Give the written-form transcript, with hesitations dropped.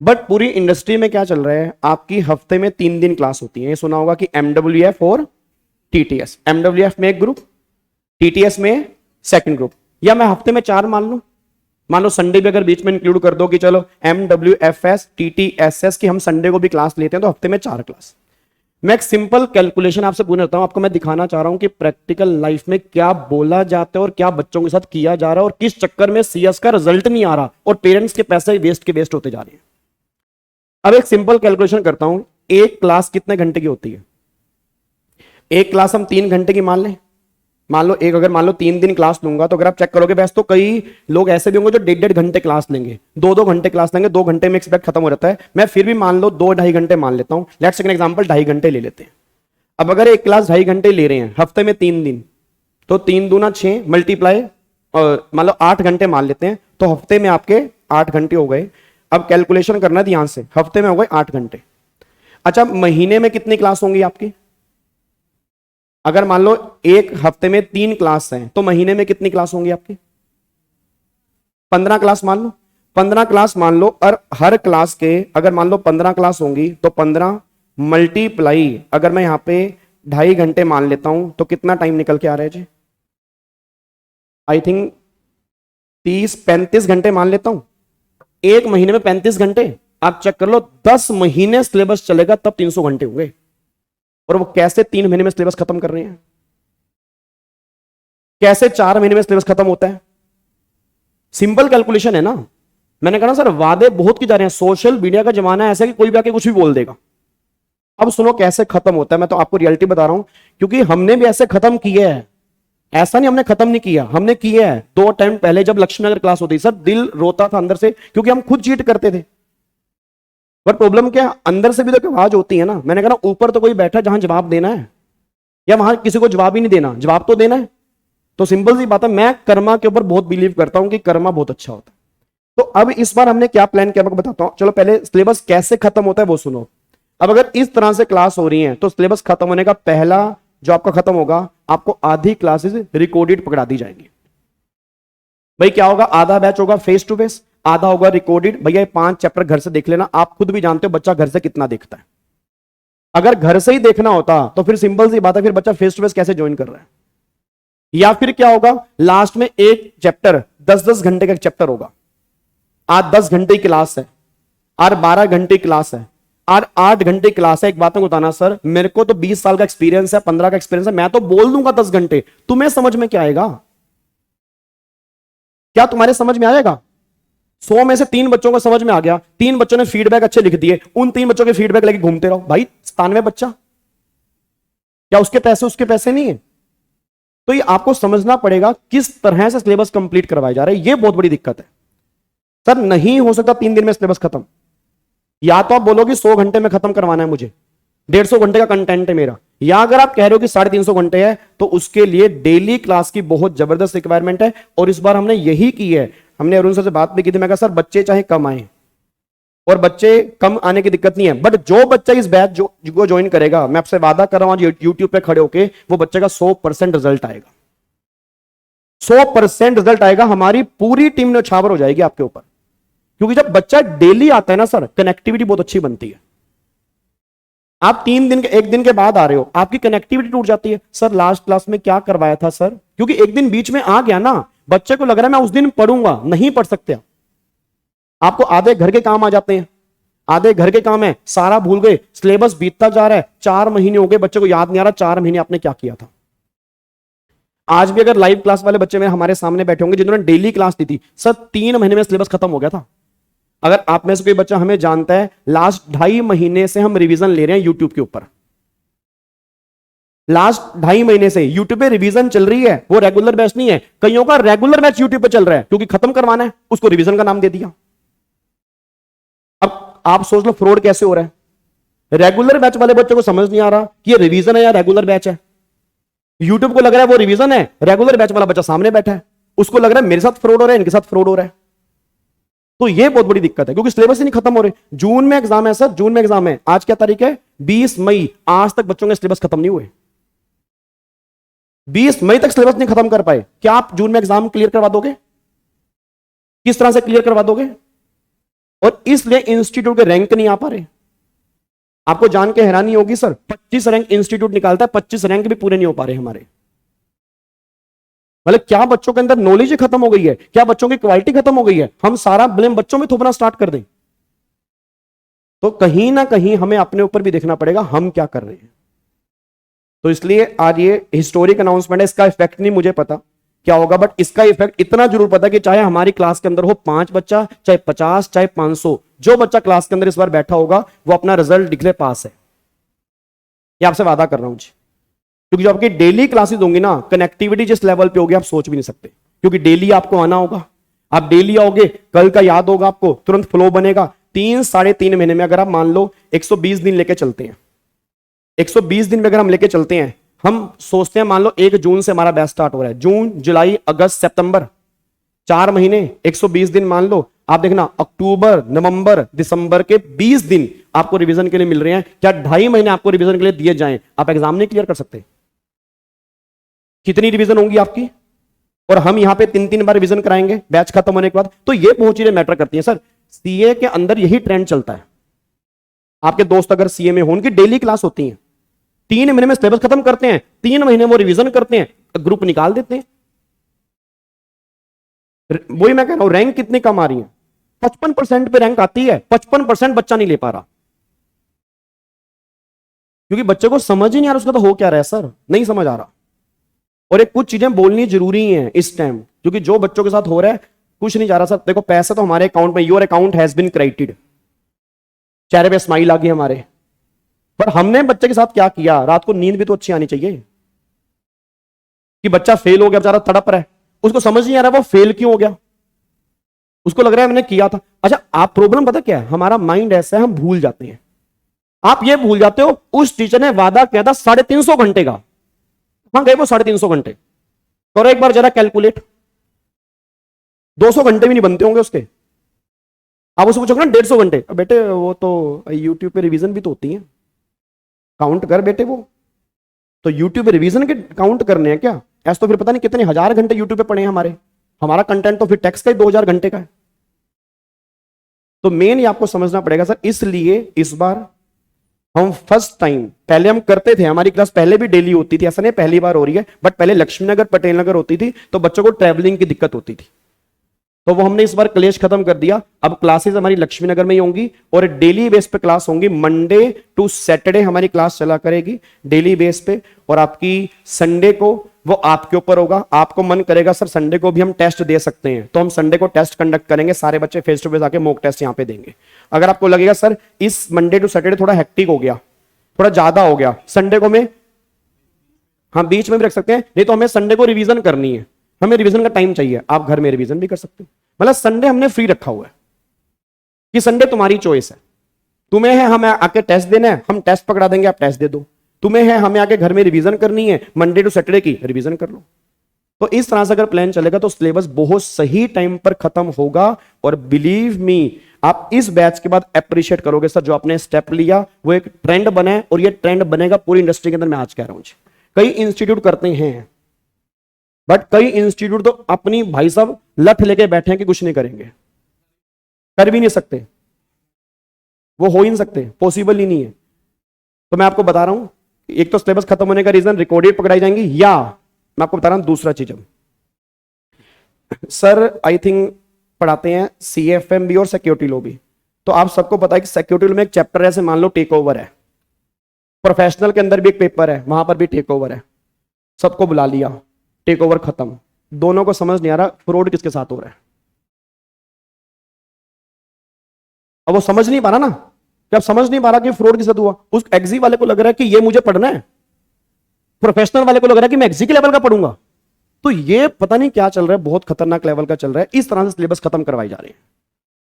But पूरी industry में क्या चल रहा है, आपकी हफ्ते में 3 दिन क्लास होती है। ये सुना होगा कि MWF और TTS। MWF में एक ग्रुप, TTS में सेकंड ग्रुप। या मैं हफ्ते में 4 मान लो संडे भी अगर बीच में इंक्लूड कर दो कि चलो MWFS TTSS की हम संडे को भी क्लास लेते हैं, तो हफ्ते में 4 क्लास। मैं एक सिंपल कैलकुलेशन आपसे पूछना हूं, आपको मैं दिखाना चाह रहा हूं कि प्रैक्टिकल लाइफ में क्या बोला जाता है और क्या बच्चों के साथ किया जा रहा है और किस चक्कर में CS का रिजल्ट नहीं आ रहा और पेरेंट्स के पैसे वेस्ट के वेस्ट होते जा रहे हैं। अब एक सिंपल कैलकुलेशन करता हूं, एक क्लास कितने घंटे की होती है? एक क्लास हम 3 घंटे की मान लें। मान लो 3 दिन क्लास लूंगा, तो अगर आप चेक करोगे वैसे तो कई लोग ऐसे भी होंगे जो 1.5 घंटे क्लास लेंगे, 2-2 घंटे क्लास लेंगे, 2 घंटे में एक सब्जेक्ट खत्म हो जाता है। मैं फिर भी मान लो 2-2.5 घंटे मान लेता हूं। लेट्स टेक एन एग्जांपल, 2.5 घंटे ले लेते हैं। अब अगर एक क्लास 2.5 घंटे ले रहे हैं हफ्ते में 3 दिन, तो 3 दूना 6 मल्टीप्लाई मान लो 8 घंटे मान लेते हैं, तो हफ्ते में आपके 8 घंटे हो गए। अब कैलकुलेशन करना है ध्यान से, हफ्ते में हो गए 8 घंटे। अच्छा, महीने में कितनी क्लास होंगी आपकी? अगर मान लो एक हफ्ते में 3 क्लास हैं, तो महीने में कितनी क्लास होंगी आपकी? 15 क्लास मान लो। 15 क्लास मान लो, और हर क्लास के अगर मान लो 15 क्लास होंगी, तो 15 मल्टीप्लाई अगर मैं यहां पे 2.5 घंटे मान लेता हूं, तो कितना टाइम निकल के आ रहा है जी? आई थिंक 30-35 घंटे मान लेता हूं। एक महीने में 35 घंटे, आप चेक कर लो, 10 महीने सिलेबस चलेगा तब 300 घंटे होंगे। और वो कैसे 3 महीने में सिलेबस खत्म कर रहे हैं? कैसे 4 महीने में सिलेबस खत्म होता है? सिंपल कैलकुलेशन है ना। मैंने कहा ना सर, वादे बहुत की जा रहे हैं, सोशल मीडिया का जमाना है ऐसा कि कोई भी आके कुछ भी बोल देगा। अब सुनो कैसे खत्म होता है, मैं तो आपको रियलिटी बता रहा हूं, क्योंकि हमने भी ऐसे खत्म किए हैं। ऐसा नहीं हमने खत्म नहीं किया, हमने किया है। 2 टाइम पहले जब लक्ष्मी नगर क्लास होती सर, दिल रोता था अंदर से, क्योंकि हम खुद चीट करते थे। पर प्रॉब्लम क्या, अंदर से भी तो आवाज होती है ना। मैंने कहा ऊपर तो कोई बैठा जहां जवाब देना है, या वहां किसी को जवाब ही नहीं देना, जवाब तो देना है। तो सिंपल सी बात है, मैं कर्मा के ऊपर बहुत बिलीव करता हूं कि कर्मा बहुत अच्छा होता है। तो अब इस बार हमने क्या प्लान किया, मैं बताता हूं। चलो पहले सिलेबस कैसे खत्म होता है वो सुनो। अब अगर इस तरह से क्लास हो रही है, तो सिलेबस खत्म होने का पहला जो आपका खत्म होगा, आपको आधी क्लासेस रिकॉर्डेड पकड़ा दी जाएंगी। भाई क्या होगा, आधा बैच होगा फेस टू फेस, आधा होगा रिकॉर्डेड। भैया 5 चैप्टर घर से देख लेना, आप खुद भी जानते हो बच्चा घर से कितना देखता है। अगर घर से ही देखना होता तो फिर सिंपल सी बात है, फिर बच्चा फेस टू फेस कैसे ज्वाइन कर रहा है? या फिर क्या होगा, लास्ट में एक चैप्टर 10-10 घंटे का चैप्टर होगा। आज 10 घंटे की क्लास है, और 12 घंटे की क्लास है, और 8 घंटे की क्लास है। एक बात में बताना सर, मेरे को तो 20 साल का एक्सपीरियंस है, 15 का एक्सपीरियंस है, मैं तो बोल दूंगा 10 घंटे, तुम्हें समझ में क्या आएगा? क्या तुम्हारे समझ में आएगा? 100 में से 3 बच्चों को समझ में आ गया, 3 बच्चों ने फीडबैक अच्छे लिख दिए, उन 3 बच्चों के फीडबैक लेके घूमते रहो। भाई 97 बच्चा, क्या उसके पैसे नहीं है? तो ये आपको समझना पड़ेगा किस तरह से सिलेबस कंप्लीट करवाए जा रहे हैं। ये बहुत बड़ी दिक्कत है सर। नहीं हो सकता 3 दिन में सिलेबस खत्म। या तो आप बोलोगे 100 घंटे में खत्म करवाना है मुझे, 150 घंटे का कंटेंट है मेरा, या अगर आप कह रहे हो कि 350 घंटे है, तो उसके लिए डेली क्लास की बहुत जबरदस्त रिक्वायरमेंट है। और इस बार हमने यही की है। हमने अरुण सर से बात भी की थी, मैं कहा सर बच्चे चाहे कम आए, और बच्चे कम आने की दिक्कत नहीं है, बट जो बच्चा इस बैच जो ज्वाइन करेगा, मैं आपसे वादा कर रहा हूं आज यूट्यूब पे खड़े होके, वो बच्चे का 100% रिजल्ट आएगा। 100% रिजल्ट आएगा, हमारी पूरी टीम ने छावर हो जाएगी आपके ऊपर। क्योंकि जब बच्चा डेली आता है ना सर, कनेक्टिविटी बहुत अच्छी बनती है। आप 3 दिन के, 1 दिन के बाद आ रहे हो, आपकी कनेक्टिविटी टूट जाती है। सर लास्ट क्लास में क्या करवाया था सर, क्योंकि एक दिन बीच में आ गया ना, बच्चे को लग रहा है मैं उस दिन पढ़ूंगा, नहीं पढ़ सकते। आपको आधे घर के काम आ जाते हैं, आधे घर के काम है, सारा भूल गए, सिलेबस बीतता जा रहा है, 4 महीने हो गए, बच्चे को याद नहीं आ रहा 4 महीने आपने क्या किया था। आज भी अगर लाइव क्लास वाले बच्चे मेरे हमारे सामने बैठे होंगे जिन्होंने डेली क्लास दी थी, सर 3 महीने में सिलेबस खत्म हो गया था। अगर आप में से कोई बच्चा हमें जानता है, लास्ट 2.5 महीने से हम रिवीजन ले रहे हैं यूट्यूब के ऊपर। लास्ट 2.5 महीने से यूट्यूब पे रिवीजन चल रही है, वो रेगुलर बैच नहीं है। कईयों का रेगुलर बैच यूट्यूब पे चल रहा है, क्योंकि खत्म करवाना है, उसको रिवीजन का नाम दे दिया। अब आप सोच लो फ्रॉड कैसे हो रहा है। रेगुलर बैच वाले बच्चों को समझ नहीं आ रहा कि ये रिवीजन है या रेगुलर बैच है। यूट्यूब को लग रहा है वो रिवीजन है, रेगुलर बैच वाला बच्चा सामने बैठा है, उसको लग रहा है मेरे साथ फ्रॉड हो रहा है, इनके साथ फ्रॉड हो रहा है। तो ये बहुत बड़ी दिक्कत है, क्योंकि सिलेबस ही नहीं खत्म हो रहे। जून में एग्जाम है सर, जून में एग्जाम है। आज क्या तारीख है? 20 मई। आज तक बच्चों के सिलेबस खत्म नहीं हुए। 20 मई तक सिलेबस नहीं खत्म कर पाए। क्या आप जून में एग्जाम क्लियर करवा दोगे? किस तरह से क्लियर करवा दोगे? और इसलिए इंस्टीट्यूट के रैंक नहीं आ पा रहे। आपको जान के हैरानी होगी सर, 25 रैंक इंस्टीट्यूट निकालता है, 25 रैंक भी पूरे नहीं हो पा रहे हमारे। मतलब क्या बच्चों के अंदर नॉलेज खत्म हो गई है, क्या बच्चों की क्वालिटी खत्म हो गई है, हम सारा ब्लेम बच्चों में थोपना स्टार्ट कर दें। तो कहीं ना कहीं हमें अपने ऊपर भी देखना पड़ेगा हम क्या कर रहे हैं। तो इसलिए आज ये हिस्टोरिक अनाउंसमेंट है, इसका इफेक्ट नहीं मुझे पता क्या होगा, बट इसका इफेक्ट इतना जरूर पता कि चाहे हमारी क्लास के अंदर हो 5 बच्चा, चाहे 50, चाहे 500, जो बच्चा क्लास के अंदर इस बार बैठा होगा वो अपना रिजल्ट डिक्लेयर पास है। ये आपसे वादा कर रहा हूं जी, क्योंकि जो आपकी डेली क्लासेस होंगी ना, कनेक्टिविटी जिस लेवल पे होगी आप सोच भी नहीं सकते। क्योंकि डेली आपको आना होगा, आप डेली आओगे, कल का याद होगा आपको, तुरंत फ्लो बनेगा। 3-3.5 महीने में अगर आप मान लो 120 दिन लेके चलते हैं, 120 दिन में अगर हम लेके चलते हैं, हम सोचते हैं मान लो 1 जून से हमारा बैच स्टार्ट हो रहा है, जून, जुलाई, अगस्त, सितंबर, 4 महीने, 120 दिन मान लो। आप देखना अक्टूबर, नवंबर, दिसंबर के 20 दिन आपको रिवीजन के लिए मिल रहे हैं। क्या 2.5 महीने आपको रिवीजन के लिए दिए जाएं, आप एग्जाम नहीं क्लियर कर सकते? कितनी रिवीजन होंगी आपकी? और हम यहां पे 3-3 बार रिवीजन कराएंगे बैच खत्म होने के बाद। तो ये बहुत चीजें मैटर करती है सर। सीए के अंदर यही ट्रेंड चलता है। आपके दोस्त अगर सीए में हो, उनकी डेली क्लास होती है, 3 महीने में सिलेबस खत्म करते हैं, 3 महीने वो रिवीजन करते हैं, ग्रुप निकाल देते हैं। वही मैं कह रहा हूं, रैंक कितनी कम आ रही है, 55% पे रैंक आती है, 55% बच्चा नहीं ले पा रहा, क्योंकि बच्चे को समझ ही नहीं आ रहा उसका तो हो क्या रहा है सर, नहीं समझ आ रहा। और एक कुछ चीजें बोलनी जरूरी हैं इस टाइम, क्योंकि जो बच्चों के साथ हो रहा है कुछ नहीं जा रहा सर। देखो पैसा तो हमारे अकाउंट में, your account has been credited, चेहरे पे स्माइल आ गई हमारे, पर हमने बच्चे के साथ क्या किया? रात को नींद भी तो अच्छी आनी चाहिए। कि बच्चा फेल हो गया, बेचारा तड़प रहा है, उसको समझ नहीं आ रहा वो फेल क्यों हो गया, उसको लग रहा है मैंने किया था। अच्छा, आप प्रॉब्लम पता क्या है, हमारा माइंड ऐसा है, हम भूल जाते हैं। आप ये भूल जाते हो उस टीचर ने वादा किया था 350 घंटे का, कहां गए वो 350 घंटे? करो एक बार जरा कैलकुलेट, 200 घंटे भी नहीं बनते होंगे उसके। आप उससे पूछोगे ना 150 घंटे, बेटे वो तो यूट्यूब पे रिवीजन भी तो होती है, काउंट कर बेटे। वो तो यूट्यूब पे रिवीजन के काउंट करने हैं क्या? ऐसा तो फिर पता नहीं कितने हजार घंटे यूट्यूब पे पड़े हैं हमारे। हमारा कंटेंट तो फिर टेक्स्ट का ही 2000 घंटे का है। तो मेन ये आपको समझना पड़ेगा सर। इसलिए इस बार हम फर्स्ट टाइम, पहले हम करते थे, हमारी क्लास पहले भी डेली होती थी, ऐसा नहीं पहली बार हो रही है, बट पहले लक्ष्मी नगर, पटेल नगर होती थी, तो बच्चों को ट्रैवलिंग की दिक्कत होती थी। तो वो हमने इस बार क्लेश खत्म कर दिया। अब क्लासेस हमारी लक्ष्मी नगर में ही होंगी और डेली बेस पे क्लास होंगी। मंडे टू सैटरडे हमारी क्लास चला करेगी डेली बेस पे, और आपकी संडे को वो आपके ऊपर होगा। आपको मन करेगा सर संडे को भी हम टेस्ट दे सकते हैं, तो हम संडे को टेस्ट कंडक्ट करेंगे, सारे बच्चे फेस टू फेस आके मॉक टेस्ट यहां पे देंगे। अगर आपको लगेगा सर इस मंडे टू सैटरडे थोड़ा हेक्टिक हो गया, थोड़ा ज्यादा हो गया, संडे को में हम बीच में भी रख सकते हैं, नहीं तो हमें संडे को रिवीजन करनी है, हमें रिवीजन का टाइम चाहिए, आप घर में रिवीजन भी कर सकते हो। मतलब संडे हमने फ्री रखा हुआ है कि संडे तुम्हारी चॉइस है। तुम्हें है हमें आके टेस्ट देना है, हम टेस्ट पकड़ा देंगे, आप टेस्ट दे दो। तुम्हें है हमें आके घर में रिवीजन करनी है, मंडे टू सैटरडे की रिवीजन कर लो। तो इस तरह से अगर प्लान चलेगा तो सिलेबस बहुत सही टाइम पर खत्म होगा। और बिलीव मी, आप इस बैच के बाद अप्रिशिएट करोगे सर, जो आपने स्टेप लिया वो एक ट्रेंड बना है, और ये ट्रेंड बनेगा पूरी इंडस्ट्री के अंदर। मैं आज कह रहा हूं, कई इंस्टीट्यूट करते हैं, बट कई इंस्टीट्यूट तो अपनी भाई साहब लठ लेके बैठे हैं कि कुछ नहीं करेंगे, कर भी नहीं सकते, वो हो ही नहीं सकते, पॉसिबल ही नहीं है। तो मैं आपको बता रहा हूं, एक तो सिलेबस खत्म होने का रीजन रिकॉर्डेड पकड़ाई जाएंगी, या मैं आपको बता रहा हूं दूसरा चीज। अब सर आई थिंक पढ़ाते हैं CFMB और सिक्योरिटी लॉ भी, तो आप सबको पता है कि सिक्योरिटी लॉ में एक चैप्टर है, जैसे मान लो टेक ओवर है, प्रोफेशनल के अंदर भी एक पेपर है, वहां पर भी टेक ओवर है, सबको बुला लिया, टेक ओवर खत्म। दोनों को समझ नहीं आ रहा फ्रॉड किसके साथ हो रहा है। अब वो समझ नहीं पा रहा ना, कि अब समझ नहीं पा रहा कि फ्रॉड किसके साथ हुआ। उस एग्जी वाले को लग रहा है कि ये मुझे पढ़ना है, प्रोफेशनल वाले को लग रहा है कि मैं एग्जी के लेवल का पढ़ूंगा। तो ये पता नहीं क्या चल रहा है, बहुत खतरनाक लेवल का चल रहा है। इस तरह से सिलेबस खत्म करवाई जा रही है।